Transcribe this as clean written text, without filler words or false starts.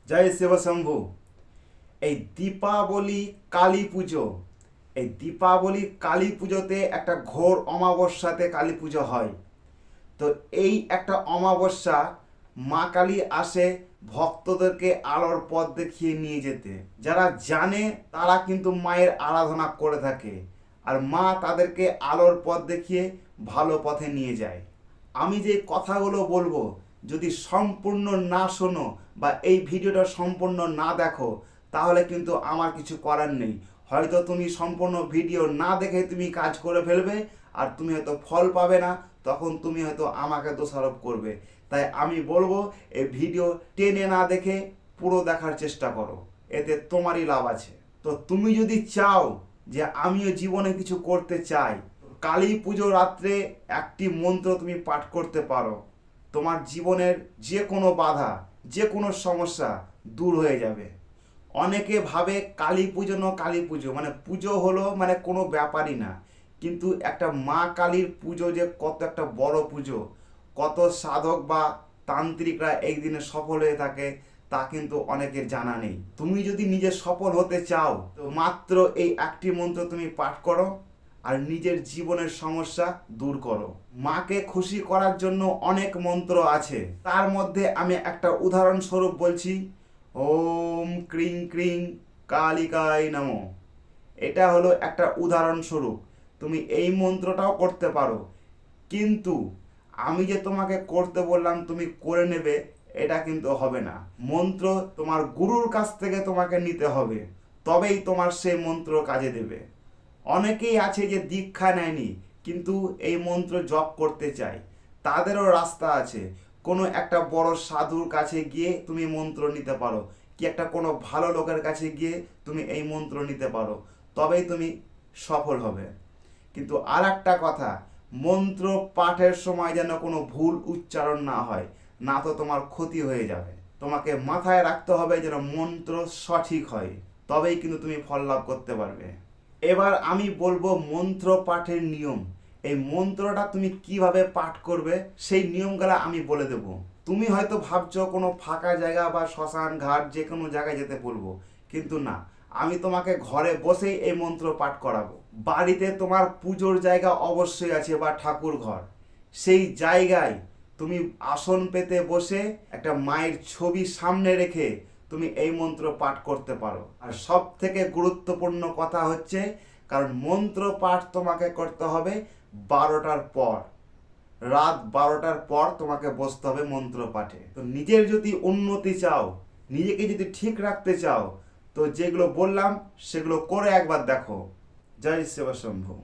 জয় শিবশম্ভু। এই দীপাবলি কালী পুজো, এই দীপাবলি কালী পুজোতে একটা ঘোর অমাবস্যাতে কালী পুজো হয়। তো এই একটা অমাবস্যা মা কালী আসে ভক্তদেরকে আলোর পথ দেখিয়ে নিয়ে যেতে। যারা জানে তারা কিন্তু মায়ের আরাধনা করে থাকে, আর মা তাদেরকে আলোর পথ দেখিয়ে ভালো পথে নিয়ে যায়। আমি যে কথাগুলো বলবো, যদি সম্পূর্ণ না শোনো বা এই ভিডিওটা সম্পূর্ণ না দেখো, তাহলে কিন্তু আমার কিছু করার নেই। হয়তো তুমি সম্পূর্ণ ভিডিও না দেখে তুমি কাজ করে ফেলবে, আর তুমি হয়তো ফল পাবে না, তখন তুমি হয়তো আমাকে দোষারোপ করবে। তাই আমি বলবো, এই ভিডিও টেনে না দেখে পুরো দেখার চেষ্টা করো, এতে তোমারই লাভ আছে। তো তুমি যদি চাও যে আমিও জীবনে কিছু করতে চাই, কালী পুজো রাত্রে একটি মন্ত্র তুমি পাঠ করতে পারো, তোমার জীবনের যে কোনো বাধা, যে কোনো সমস্যা দূর হয়ে যাবে। অনেকে ভাবে কালী পুজো কালী পুজো মানে পুজো হলো মানে কোনো ব্যাপারই না, কিন্তু একটা মা কালীর পুজো যে কত একটা বড় পুজো, কত সাধক বা তান্ত্রিকরা এই দিনে সফল হয়ে থাকে, তা কিন্তু অনেকের জানা নেই। তুমি যদি নিজে সফল হতে চাও, তো মাত্র এই একটি মন্ত্র তুমি পাঠ করো আর নিজের জীবনের সমস্যা দূর করো। মাকে খুশি করার জন্য অনেক মন্ত্র আছে, তার মধ্যে আমি একটা উদাহরণস্বরূপ বলছি। ওম ক্রিং ক্রিং কালিকায় নমঃ। এটা হলো একটা উদাহরণস্বরূপ। তুমি এই মন্ত্রটাও করতে পারো, কিন্তু আমি যে তোমাকে করতে বললাম তুমি করে নেবে, এটা কিন্তু হবে না। মন্ত্র তোমার গুরুর কাছ থেকে তোমাকে নিতে হবে, তবেই তোমার সেই মন্ত্র কাজে দেবে। অনেকেই আছে যে দীক্ষা নেয়নি, কিন্তু এই মন্ত্র জপ করতে চায়, তাদেরও রাস্তা আছে। কোনো একটা বড় সাধুর কাছে গিয়ে তুমি মন্ত্র নিতে পারো, কি একটা কোনো ভালো লোকের কাছে গিয়ে তুমি এই মন্ত্র নিতে পারো, তবেই তুমি সফল হবে। কিন্তু আর একটা কথা, মন্ত্র পাঠের সময় যেন কোনো ভুল উচ্চারণ না হয়, না তো তোমার ক্ষতি হয়ে যাবে। তোমাকে মাথায় রাখতে হবে যেন মন্ত্র সঠিক হয়, তবেই কিন্তু তুমি ফল লাভ করতে পারবে। এবার আমি বলবো মন্ত্র পাঠের নিয়ম। এই মন্ত্রটা তুমি কিভাবে পাঠ করবে সেই নিয়মগুলো আমি বলে দেব। তুমি হয়তো ভাবছো কোনো ফাঁকা জায়গা বা শ্মশান ঘাট যে কোনো জায়গায় যেতে বলবো, কিন্তু না, আমি তোমাকে ঘরে বসেই এই মন্ত্র পাঠ করাবো। বাড়িতে তোমার পুজোর জায়গা অবশ্যই আছে বা ঠাকুর ঘর, সেই জায়গায় তুমি আসন পেতে বসে একটা মায়ের ছবি সামনে রেখে তুমি এই মন্ত্র পাঠ করতে পারো। আর সব থেকে গুরুত্বপূর্ণ কথা হচ্ছে, কারণ মন্ত্র পাঠ তোমাকে করতে হবে 12টার পর, রাত 12টার পর তোমাকে বসতে হবে মন্ত্র পাঠে। তো নিজের যদি উন্নতি চাও, নিজেকে যদি ঠিক রাখতে চাও, তো যেগুলো বললাম সেগুলো করে একবার দেখো। জয় শিবশম্ভু।